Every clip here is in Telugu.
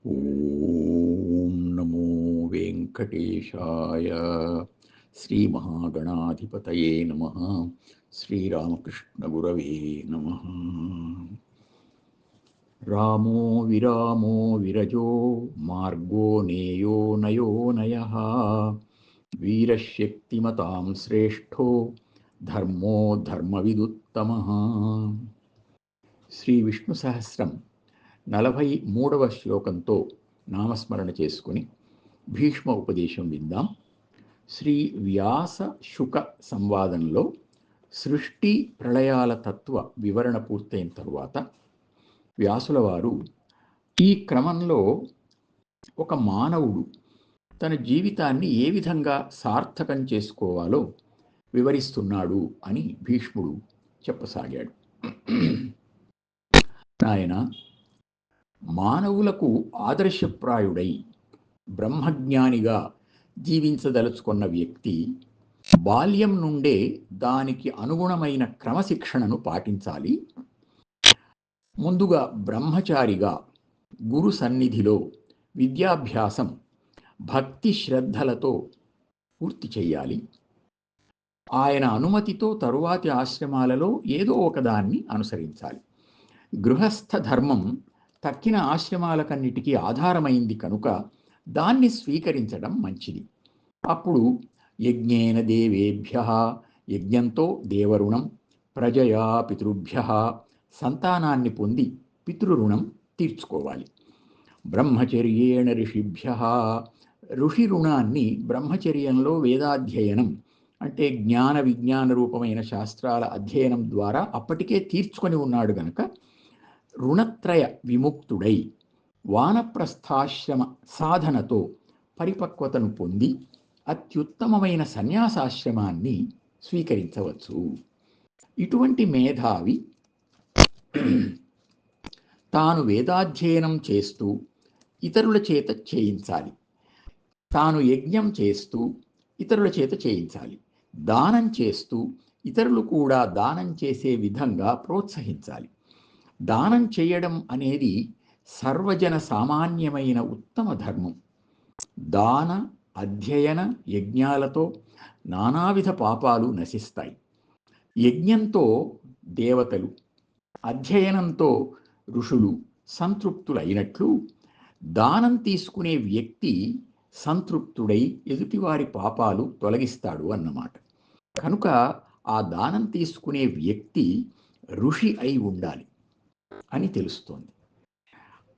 ఓం నమో వెంకటేశాయ. శ్రీమహాగణాధిపతయే నమః. శ్రీరామకృష్ణ గురవే నమః. రామో విరామో విరజో మార్గో నేయో నయో నయః. వీరశక్తిమతాం శ్రేష్ఠో ధర్మో ధర్మవిదుత్తమః. శ్రీ విష్ణు సహస్రం 43వ శ్లోకంతో నామస్మరణ చేసుకుని భీష్మ ఉపదేశం విందాం. శ్రీ వ్యాస శుక సంవాదంలో సృష్టి ప్రళయాల తత్వ వివరణ పూర్తయిన తరువాత వ్యాసుల వారు ఈ క్రమంలో ఒక మానవుడు తన జీవితాన్ని ఏ విధంగా సార్థకం చేసుకోవాలో వివరిస్తున్నాడు అని భీష్ముడు చెప్పసాగాడు. ఆయన మానవులకు ఆదర్శప్రాయుడై బ్రహ్మజ్ఞానిగా జీవించదలుచుకున్న వ్యక్తి బాల్యం నుండే దానికి అనుగుణమైన క్రమశిక్షణను పాటించాలి. ముందుగా బ్రహ్మచారిగా గురు సన్నిధిలో విద్యాభ్యాసం భక్తి శ్రద్ధలతో పూర్తి చేయాలి. ఆయన అనుమతితో తరువాతి ఆశ్రమాలలో ఏదో ఒకదాన్ని అనుసరించాలి. గృహస్థ ధర్మం తక్కిన ఆశ్రమాలకన్నిటికీ ఆధారమైంది కనుక దాన్ని స్వీకరించడం మంచిది. అప్పుడు యజ్ఞేన దేవేభ్య, యజ్ఞంతో దేవరుణం, ప్రజయా పితృభ్య, సంతానాన్ని పొంది పితృరుణం తీర్చుకోవాలి. బ్రహ్మచర్యేణ ఋషిభ్య, ఋషి రుణాన్ని బ్రహ్మచర్యంలో వేదాధ్యయనం అంటే జ్ఞాన విజ్ఞాన రూపమైన శాస్త్రాల అధ్యయనం ద్వారా అప్పటికే తీర్చుకొని ఉన్నాడు గనక రుణత్రయ విముక్తుడై వానప్రస్థాశ్రమ సాధనతో పరిపక్వతను పొంది అత్యుత్తమమైన సన్యాసాశ్రమాన్ని స్వీకరించవచ్చు. ఇటువంటి మేధావి తాను వేదాధ్యయనం చేస్తూ ఇతరుల చేత చేయించాలి. తాను యజ్ఞం చేస్తూ ఇతరుల చేత చేయించాలి. దానం చేస్తూ ఇతరులు కూడా దానం చేసే విధంగా ప్రోత్సహించాలి. దానం చేయడం అనేది సర్వజన సామాన్యమైన ఉత్తమ ధర్మం. దాన అధ్యయన యజ్ఞాలతో నానావిధ పాపాలు నశిస్తాయి. యజ్ఞంతో దేవతలు, అధ్యయనంతో ఋషులు సంతృప్తులైనట్లు దానం తీసుకునే వ్యక్తి సంతృప్తుడై ఎదుటివారి పాపాలు తొలగిస్తాడు అన్నమాట. కనుక ఆ దానం తీసుకునే వ్యక్తి ఋషి అయి ఉండాలి అని తెలుస్తోంది.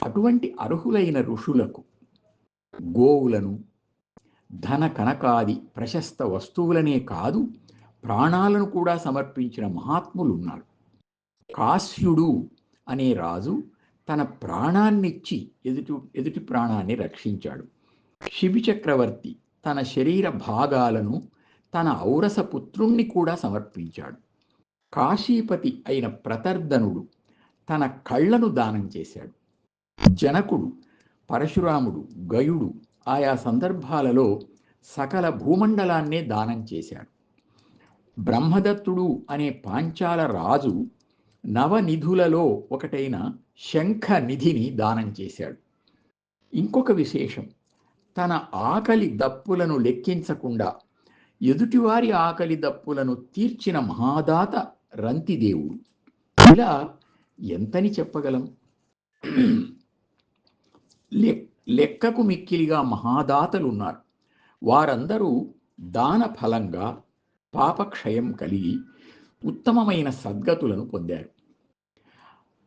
అటువంటి అర్హులైన ఋషులకు గోవులను, ధన కనకాది ప్రశస్త వస్తువులనే కాదు ప్రాణాలను కూడా సమర్పించిన మహాత్ములున్నారు. కాశ్యుడు అనే రాజు తన ప్రాణాన్నిచ్చి ఎదుటి ప్రాణాన్ని రక్షించాడు. శిబి చక్రవర్తి తన శరీర భాగాలను తన ఔరస పుత్రుణ్ణి కూడా సమర్పించాడు. కాశీపతి అయిన ప్రతర్దనుడు తన కళ్ళను దానం చేశాడు. జనకుడు, పరశురాముడు, గయుడు ఆయా సందర్భాలలో సకల భూమండలాన్నే దానం చేశాడు. బ్రహ్మదత్తుడు అనే పాంచాల రాజు నవనిధులలో ఒకటైన శంఖ నిధిని దానం చేశాడు. ఇంకొక విశేషం, తన ఆకలి దప్పులను లెక్కించకుండా ఎదుటివారి ఆకలి దప్పులను తీర్చిన మహాదాత రంతిదేవుడు. ఇలా ఎంతని చెప్పగలం? లెక్కకు మిక్కిలిగా మహాదాతలున్నారు. వారందరూ దాన ఫలంగా పాపక్షయం కలిగి ఉత్తమమైన సద్గతులను పొందారు.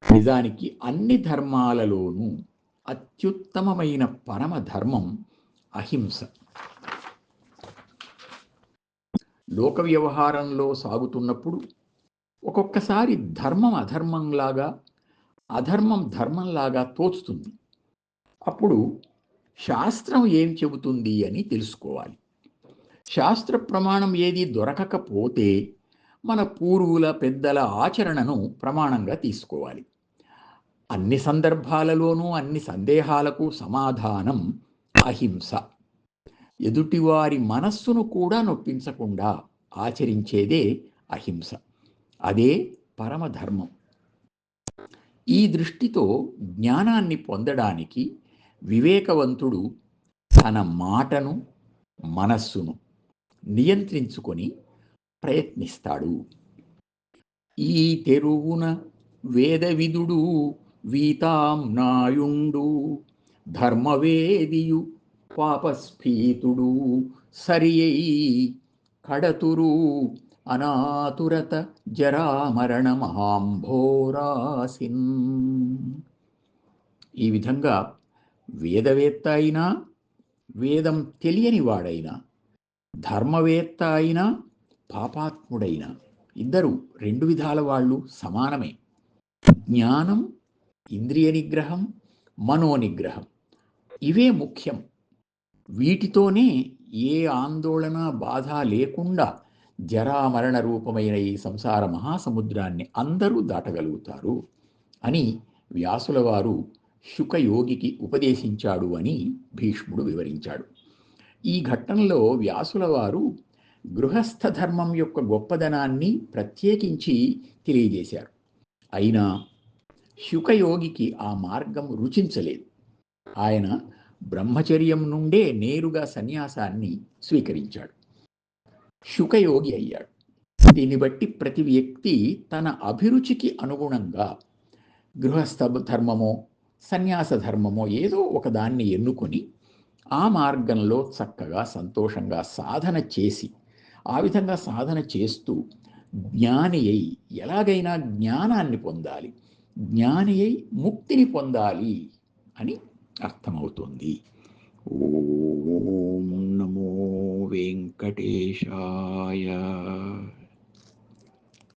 నిజానికి అన్ని ధర్మాలలోనూ అత్యుత్తమమైన పరమధర్మం అహింస. లోక వ్యవహారంలో సాగుతున్నప్పుడు ఒక్కొక్కసారి ధర్మం అధర్మంలాగా, అధర్మం ధర్మంలాగా తోచుతుంది. అప్పుడు శాస్త్రం ఏం చెబుతుంది అని తెలుసుకోవాలి. శాస్త్ర ప్రమాణం ఏది దొరకకపోతే మన పూర్వుల పెద్దల ఆచరణను ప్రమాణంగా తీసుకోవాలి. అన్ని సందర్భాలలోనూ అన్ని సందేహాలకు సమాధానం అహింస. ఎదుటివారి మనస్సును కూడా నొప్పించకుండా ఆచరించేదే అహింస. అదే పరమధర్మం. ఈ దృష్టితో జ్ఞానాన్ని పొందడానికి వివేకవంతుడు తన మాటను, మనస్సును నియంత్రించుకొని ప్రయత్నిస్తాడు. ఈ తెరువున వేదవిదుడు వీతాంనాయుండు ధర్మవేదియు పాపస్ఫీతుడు సరియై కడతురు అనాతురత జరామరణ మహాంభోరాసిన్. ఈ విధంగా వేదవేత్త అయినా, వేదం తెలియని వాడైనా, ధర్మవేత్త అయినా, పాపాత్ముడైనా ఇద్దరు రెండు విధాల వాళ్ళు సమానమే. జ్ఞానం, ఇంద్రియ నిగ్రహం, మనోనిగ్రహం ఇవే ముఖ్యం. వీటితోనే ఏ ఆందోళన, బాధ లేకుండా జరామరణ రూపమైన ఈ సంసార మహాసముద్రాన్ని అందరూ దాటగలుగుతారు అని వ్యాసుల వారు శుకయోగికి ఉపదేశించాడు అని భీష్ముడు వివరించాడు. ఈ ఘట్టంలో వ్యాసుల వారు గృహస్థ ధర్మం యొక్క గొప్పదనాన్ని ప్రత్యేకించి తెలియజేశారు. అయినా శుకయోగికి ఆ మార్గం రుచించలేదు. ఆయన బ్రహ్మచర్యం నుండే నేరుగా సన్యాసాన్ని స్వీకరించాడు, శుకయోగి అయ్యాడు. దీన్ని బట్టి ప్రతి వ్యక్తి తన అభిరుచికి అనుగుణంగా గృహస్థ ధర్మమో సన్యాస ధర్మమో ఏదో ఒకదాన్ని ఎన్నుకొని ఆ మార్గంలో చక్కగా సంతోషంగా సాధన చేసి, ఆ విధంగా సాధన చేస్తూ జ్ఞాని అయి ఎలాగైనా జ్ఞానాన్ని పొందాలి, జ్ఞాని అయి ముక్తిని పొందాలి అని అర్థమవుతుంది. ఓం నమో వెంకటేశాయ.